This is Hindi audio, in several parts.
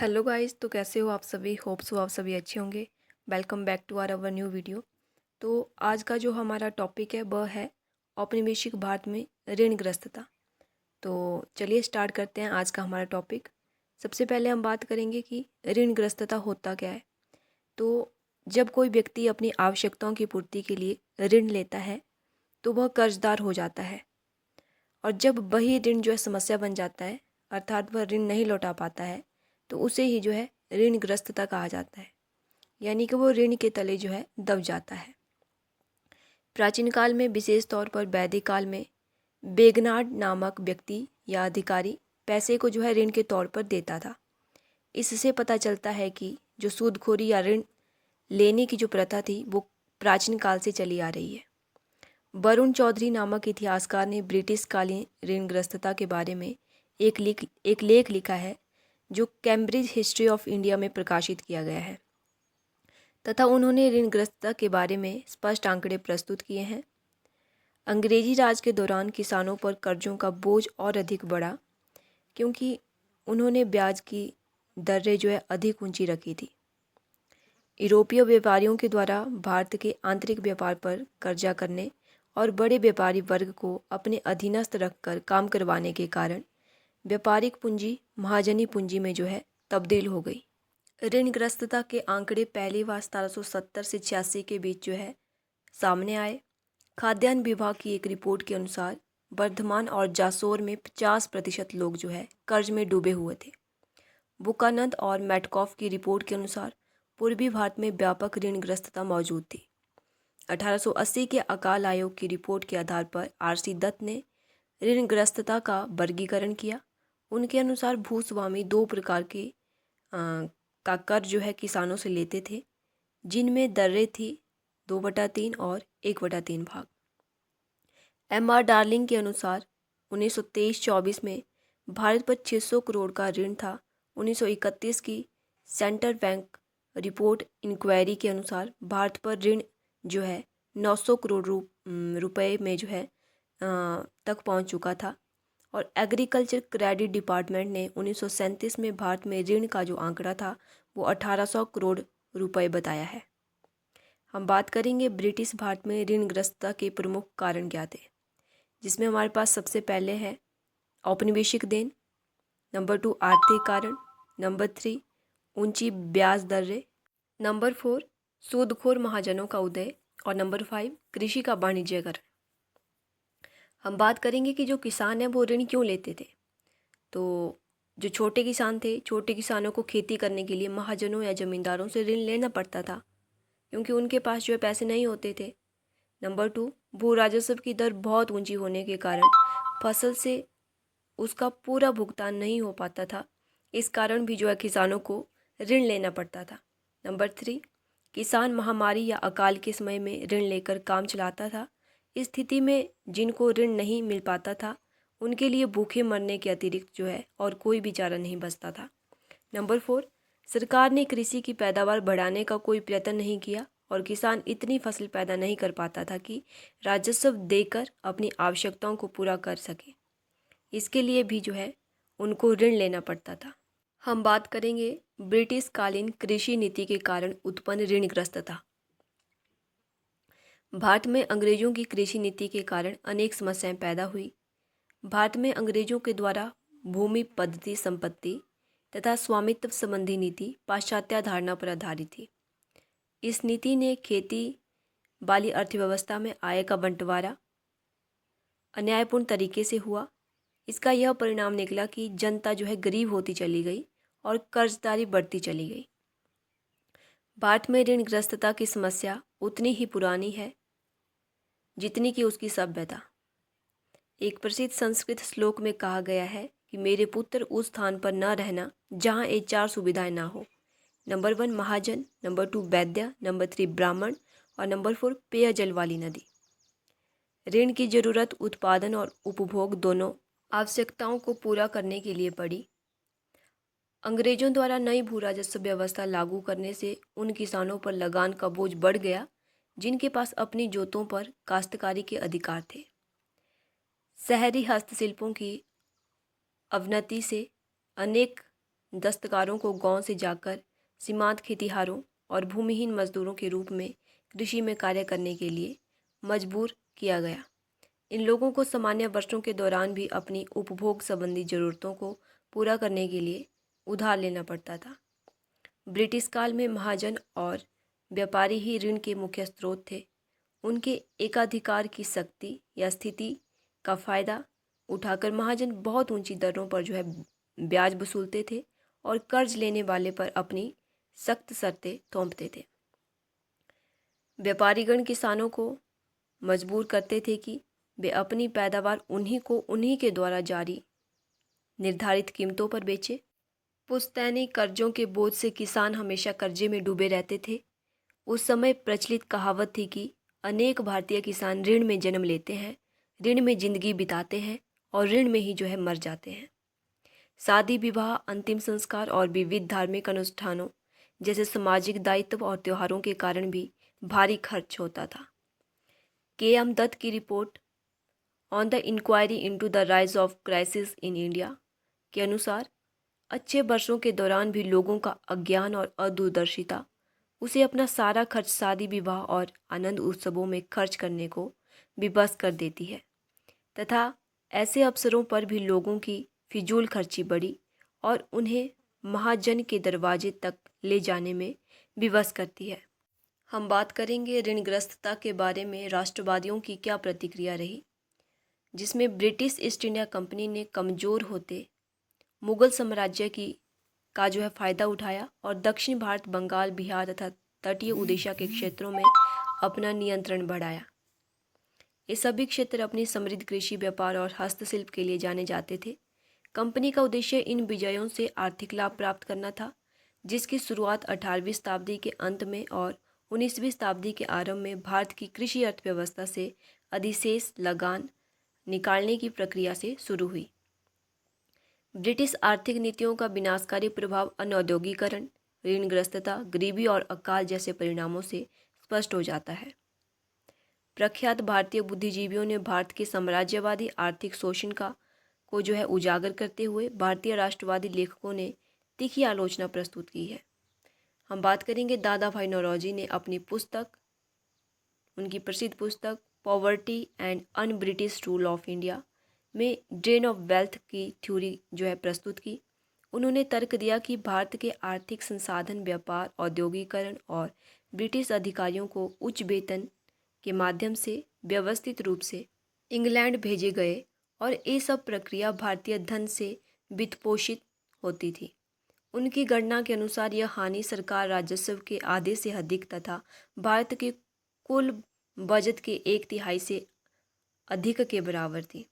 हेलो गाइस, तो कैसे हो आप सभी। होप सो आप सभी अच्छे होंगे। Welcome back to our new video. तो आज का जो हमारा टॉपिक है वह है औपनिवेशिक भारत में ऋणग्रस्तता। तो चलिए स्टार्ट करते हैं आज का हमारा टॉपिक। सबसे पहले हम बात करेंगे कि ऋणग्रस्तता होता क्या है। तो जब कोई व्यक्ति अपनी आवश्यकताओं की पूर्ति के लिए ऋण लेता है तो वह कर्जदार हो जाता है, और जब वही ऋण जो है समस्या बन जाता है, अर्थात वह ऋण नहीं लौटा पाता है, तो उसे ही जो है ऋणग्रस्तता कहा जाता है। यानी कि वो ऋण के तले जो है दब जाता है। प्राचीन काल में, विशेष तौर पर वैदिक काल में, बेगनाड नामक व्यक्ति या अधिकारी पैसे को जो है ऋण के तौर पर देता था। इससे पता चलता है कि जो सूदखोरी या ऋण लेने की जो प्रथा थी वो प्राचीन काल से चली आ रही है। वरुण चौधरी नामक इतिहासकार ने ब्रिटिश कालीन ऋणग्रस्तता के बारे में एक लेख लिखा है, जो कैम्ब्रिज हिस्ट्री ऑफ इंडिया में प्रकाशित किया गया है, तथा उन्होंने ऋणग्रस्तता के बारे में स्पष्ट आंकड़े प्रस्तुत किए हैं। अंग्रेजी राज के दौरान किसानों पर कर्जों का बोझ और अधिक बढ़ा, क्योंकि उन्होंने ब्याज की दरें जो है अधिक ऊंची रखी थी। यूरोपीय व्यापारियों के द्वारा भारत के आंतरिक व्यापार पर कब्जा करने और बड़े व्यापारी वर्ग को अपने अधीनस्थ रखकर काम करवाने के कारण व्यापारिक पूंजी महाजनी पूंजी में जो है तब्दील हो गई। ऋणग्रस्तता के आंकड़े पहली बार 1770 से 86 के बीच जो है सामने आए। खाद्यान्न विभाग की एक रिपोर्ट के अनुसार वर्धमान और जासौर में 50% लोग जो है कर्ज में डूबे हुए थे। बुकानंद और मैटकॉफ की रिपोर्ट के अनुसार पूर्वी भारत में व्यापक ऋणग्रस्तता मौजूद थी। 1880 के अकाल आयोग की रिपोर्ट के आधार पर आरसी दत्त ने ऋणग्रस्तता का वर्गीकरण किया। उनके अनुसार भूस्वामी दो प्रकार के का कर्ज जो है किसानों से लेते थे, जिनमें दरें थी 2/3 और 1/3 भाग। M.R. डार्लिंग के अनुसार 1923-24 में भारत पर 600 करोड़ का ऋण था। 1931 की सेंट्रल बैंक रिपोर्ट इंक्वायरी के अनुसार भारत पर ऋण जो है 900 करोड़ रुपए में जो है तक पहुंच चुका था। और एग्रीकल्चर क्रेडिट डिपार्टमेंट ने 1937 में भारत में ऋण का जो आंकड़ा था वो 1800 करोड़ रुपए बताया है। हम बात करेंगे ब्रिटिश भारत में ऋणग्रस्तता के प्रमुख कारण क्या थे, जिसमें हमारे पास सबसे पहले है औपनिवेशिक देन, नंबर 2 आर्थिक कारण, नंबर 3 ऊंची ब्याज दरें, नंबर 4 सूदखोर महाजनों का उदय, और नंबर 5 कृषि का वाणिज्यकरण। हम बात करेंगे कि जो किसान हैं वो ऋण क्यों लेते थे। तो जो छोटे किसान थे, छोटे किसानों को खेती करने के लिए महाजनों या जमींदारों से ऋण लेना पड़ता था, क्योंकि उनके पास जो है पैसे नहीं होते थे। नंबर 2 भू राजस्व की दर बहुत ऊंची होने के कारण फसल से उसका पूरा भुगतान नहीं हो पाता था। इस कारण भी जो है किसानों को ऋण लेना पड़ता था। नंबर 3 किसान महामारी या अकाल के समय में ऋण लेकर काम चलाता था। इस स्थिति में जिनको ऋण नहीं मिल पाता था उनके लिए भूखे मरने के अतिरिक्त जो है और कोई भी चारा नहीं बचता था। नंबर 4 सरकार ने कृषि की पैदावार बढ़ाने का कोई प्रयत्न नहीं किया, और किसान इतनी फसल पैदा नहीं कर पाता था कि राजस्व देकर अपनी आवश्यकताओं को पूरा कर सके। इसके लिए भी जो है उनको ऋण लेना पड़ता था। हम बात करेंगे ब्रिटिश कालीन कृषि नीति के कारण उत्पन्न ऋणग्रस्तता। भारत में अंग्रेजों की कृषि नीति के कारण अनेक समस्याएं पैदा हुई। भारत में अंग्रेजों के द्वारा भूमि पद्धति संपत्ति तथा स्वामित्व संबंधी नीति पाश्चात्य धारणा पर आधारित थी। इस नीति ने खेती वाली अर्थव्यवस्था में आय का बंटवारा अन्यायपूर्ण तरीके से हुआ। इसका यह परिणाम निकला कि जनता जो है गरीब होती चली गई और कर्जदारी बढ़ती चली गई। भारत में ऋणग्रस्तता की समस्या उतनी ही पुरानी है जितनी कि उसकी सभ्यता। एक प्रसिद्ध संस्कृत श्लोक में कहा गया है कि मेरे पुत्र उस स्थान पर न रहना जहाँ ये 4 सुविधाएं ना हो। नंबर 1 महाजन, नंबर 2 वैद्य, नंबर 3 ब्राह्मण, और नंबर 4 पेयजल वाली नदी। ऋण की जरूरत उत्पादन और उपभोग दोनों आवश्यकताओं को पूरा करने के लिए पड़ी। अंग्रेजों द्वारा नई भू राजस्व व्यवस्था लागू करने से उन किसानों पर लगान का बोझ बढ़ गया जिनके पास अपनी जोतों पर काश्तकारी के अधिकार थे। शहरी हस्तशिल्पों की अवनति से अनेक दस्तकारों को गांव से जाकर सीमांत खेतिहारों और भूमिहीन मजदूरों के रूप में कृषि में कार्य करने के लिए मजबूर किया गया। इन लोगों को सामान्य वर्षों के दौरान भी अपनी उपभोग संबंधी ज़रूरतों को पूरा करने के लिए उधार लेना पड़ता था। ब्रिटिश काल में महाजन और व्यापारी ही ऋण के मुख्य स्रोत थे। उनके एकाधिकार की शक्ति या स्थिति का फ़ायदा उठाकर महाजन बहुत ऊंची दरों पर ब्याज वसूलते थे और कर्ज लेने वाले पर अपनी सख्त शर्तें थोपते थे। व्यापारीगण किसानों को मजबूर करते थे कि वे अपनी पैदावार उन्हीं के द्वारा जारी निर्धारित कीमतों पर बेचे। पुश्तैनी कर्जों के बोझ से किसान हमेशा कर्जे में डूबे रहते थे। उस समय प्रचलित कहावत थी कि अनेक भारतीय किसान ऋण में जन्म लेते हैं, ऋण में जिंदगी बिताते हैं और ऋण में ही मर जाते हैं। शादी विवाह, अंतिम संस्कार और विविध धार्मिक अनुष्ठानों जैसे सामाजिक दायित्व और त्योहारों के कारण भी भारी खर्च होता था। के.एम. दत्त की report on the inquiry into the rise of crisis in India के अनुसार अच्छे वर्षों के दौरान भी लोगों का अज्ञान और अदूरदर्शिता उसे अपना सारा खर्च शादी विवाह और आनंद उत्सवों में खर्च करने को विवश कर देती है तथा ऐसे अवसरों पर भी लोगों की फिजूल खर्ची बढ़ी और उन्हें महाजन के दरवाजे तक ले जाने में विवश करती है। हम बात करेंगे ऋणग्रस्तता के बारे में राष्ट्रवादियों की क्या प्रतिक्रिया रही, जिसमें ब्रिटिश ईस्ट इंडिया कंपनी ने कमज़ोर होते मुग़ल साम्राज्य का फ़ायदा उठाया और दक्षिण भारत, बंगाल, बिहार तथा तटीय उड़ीसा के क्षेत्रों में अपना नियंत्रण बढ़ाया। ये सभी क्षेत्र अपनी समृद्ध कृषि, व्यापार और हस्तशिल्प के लिए जाने जाते थे। कंपनी का उद्देश्य इन विजयों से आर्थिक लाभ प्राप्त करना था, जिसकी शुरुआत 18वीं शताब्दी के अंत में और 19वीं शताब्दी के आरंभ में भारत की कृषि अर्थव्यवस्था से अधिशेष लगान निकालने की प्रक्रिया से शुरू हुई। ब्रिटिश आर्थिक नीतियों का विनाशकारी प्रभाव अनौद्योगिकरण, ऋणग्रस्तता, गरीबी और अकाल जैसे परिणामों से स्पष्ट हो जाता है। प्रख्यात भारतीय बुद्धिजीवियों ने भारत के साम्राज्यवादी आर्थिक शोषण को उजागर करते हुए भारतीय राष्ट्रवादी लेखकों ने तीखी आलोचना प्रस्तुत की है। हम बात करेंगे दादा भाई नौरोजी ने अपनी उनकी प्रसिद्ध पुस्तक poverty and un British rule of India में ड्रेन ऑफ वेल्थ की थ्योरी प्रस्तुत की। उन्होंने तर्क दिया कि भारत के आर्थिक संसाधन, व्यापार, औद्योगिकरण और ब्रिटिश अधिकारियों को उच्च वेतन के माध्यम से व्यवस्थित रूप से इंग्लैंड भेजे गए और ये सब प्रक्रिया भारतीय धन से वित्तपोषित होती थी। उनकी गणना के अनुसार यह हानि सरकार राजस्व के आधे से अधिक तथा भारत के कुल बजट के 1/3 से अधिक के बराबर थी।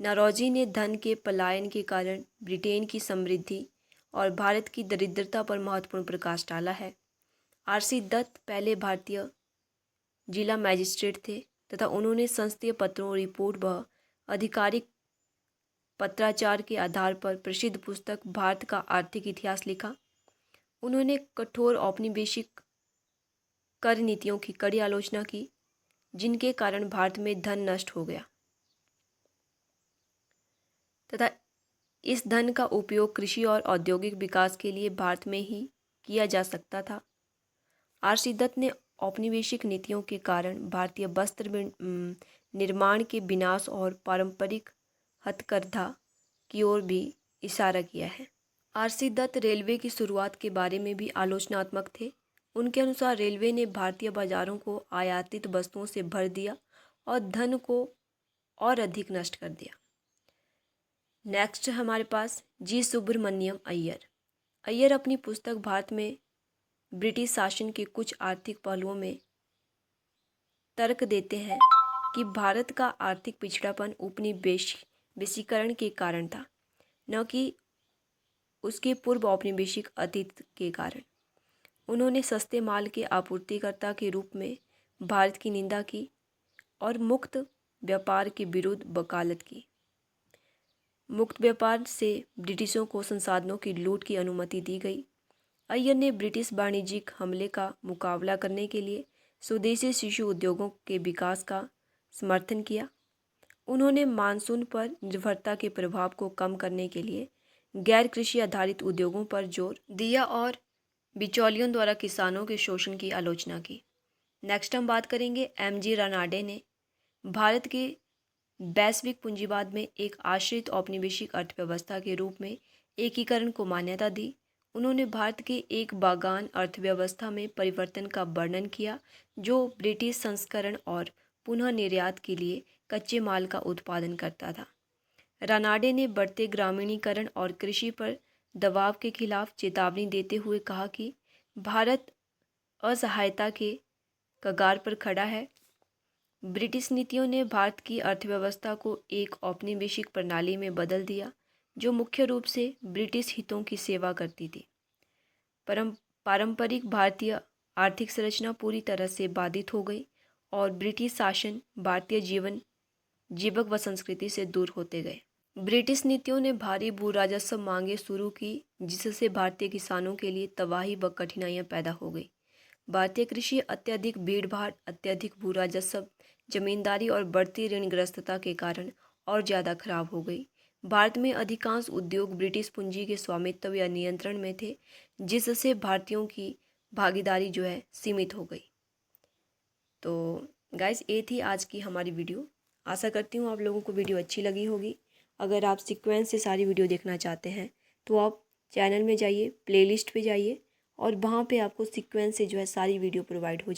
नौरोजी ने धन के पलायन के कारण ब्रिटेन की समृद्धि और भारत की दरिद्रता पर महत्वपूर्ण प्रकाश डाला है। आर.सी. दत्त पहले भारतीय जिला मैजिस्ट्रेट थे तथा उन्होंने संसदीय पत्रों, रिपोर्ट व आधिकारिक पत्राचार के आधार पर प्रसिद्ध पुस्तक भारत का आर्थिक इतिहास लिखा। उन्होंने कठोर औपनिवेशिक कर नीतियों की कड़ी आलोचना की, जिनके कारण भारत में धन नष्ट हो गया तथा इस धन का उपयोग कृषि और औद्योगिक विकास के लिए भारत में ही किया जा सकता था। आर.सी. दत्त ने औपनिवेशिक नीतियों के कारण भारतीय वस्त्र निर्माण के विनाश और पारंपरिक हथकरघा की ओर भी इशारा किया है। आर.सी. दत्त रेलवे की शुरुआत के बारे में भी आलोचनात्मक थे। उनके अनुसार रेलवे ने भारतीय बाजारों को आयातित वस्तुओं से भर दिया और धन को और अधिक नष्ट कर दिया। नेक्स्ट हमारे पास जी. सुब्रमण्यम अय्यर अपनी पुस्तक भारत में ब्रिटिश शासन के कुछ आर्थिक पहलुओं में तर्क देते हैं कि भारत का आर्थिक पिछड़ापन उपनिवेशीकरण के कारण था, न कि उसके पूर्व औपनिवेशिक अतीत के कारण। उन्होंने सस्ते माल के आपूर्तिकर्ता के रूप में भारत की निंदा की और मुक्त व्यापार के विरुद्ध वकालत की। मुक्त व्यापार से ब्रिटिशों को संसाधनों की लूट की अनुमति दी गई। अय्यर ने ब्रिटिश वाणिज्यिक हमले का मुकाबला करने के लिए स्वदेशी शिशु उद्योगों के विकास का समर्थन किया। उन्होंने मानसून पर निर्भरता के प्रभाव को कम करने के लिए गैर कृषि आधारित उद्योगों पर जोर दिया और बिचौलियों द्वारा किसानों के शोषण की आलोचना की। नेक्स्ट हम बात करेंगे एमजी रानाडे ने भारत के वैश्विक पूंजीवाद में एक आश्रित औपनिवेशिक अर्थव्यवस्था के रूप में एकीकरण को मान्यता दी। उन्होंने भारत के एक बागान अर्थव्यवस्था में परिवर्तन का वर्णन किया जो ब्रिटिश संस्करण और पुनः निर्यात के लिए कच्चे माल का उत्पादन करता था। रानाडे ने बढ़ते ग्रामीणीकरण और कृषि पर दबाव के खिलाफ चेतावनी देते हुए कहा कि भारत असहायता के कगार पर खड़ा है। ब्रिटिश नीतियों ने भारत की अर्थव्यवस्था को एक औपनिवेशिक प्रणाली में बदल दिया जो मुख्य रूप से ब्रिटिश हितों की सेवा करती थी। पारंपरिक भारतीय आर्थिक संरचना पूरी तरह से बाधित हो गई और ब्रिटिश शासन भारतीय जीवक व संस्कृति से दूर होते गए। ब्रिटिश नीतियों ने भारी भू राजस्व मांगे शुरू की जिससे भारतीय किसानों के लिए तबाही व कठिनाइयां पैदा हो गई। भारतीय कृषि अत्यधिक भीड़भाड़, अत्यधिक भू राजस्व, जमींदारी और बढ़ती ऋणग्रस्तता के कारण और ज़्यादा खराब हो गई। भारत में अधिकांश उद्योग ब्रिटिश पूंजी के स्वामित्व या नियंत्रण में थे जिससे भारतीयों की भागीदारी जो है सीमित हो गई। तो गाइस ये थी आज की हमारी वीडियो। आशा करती हूँ आप लोगों को वीडियो अच्छी लगी होगी। अगर आप सीक्वेंस से सारी वीडियो देखना चाहते हैं तो आप चैनल में जाइए, प्लेलिस्ट पे जाइए और वहाँ पे आपको सीक्वेंस से जो है सारी वीडियो प्रोवाइड हो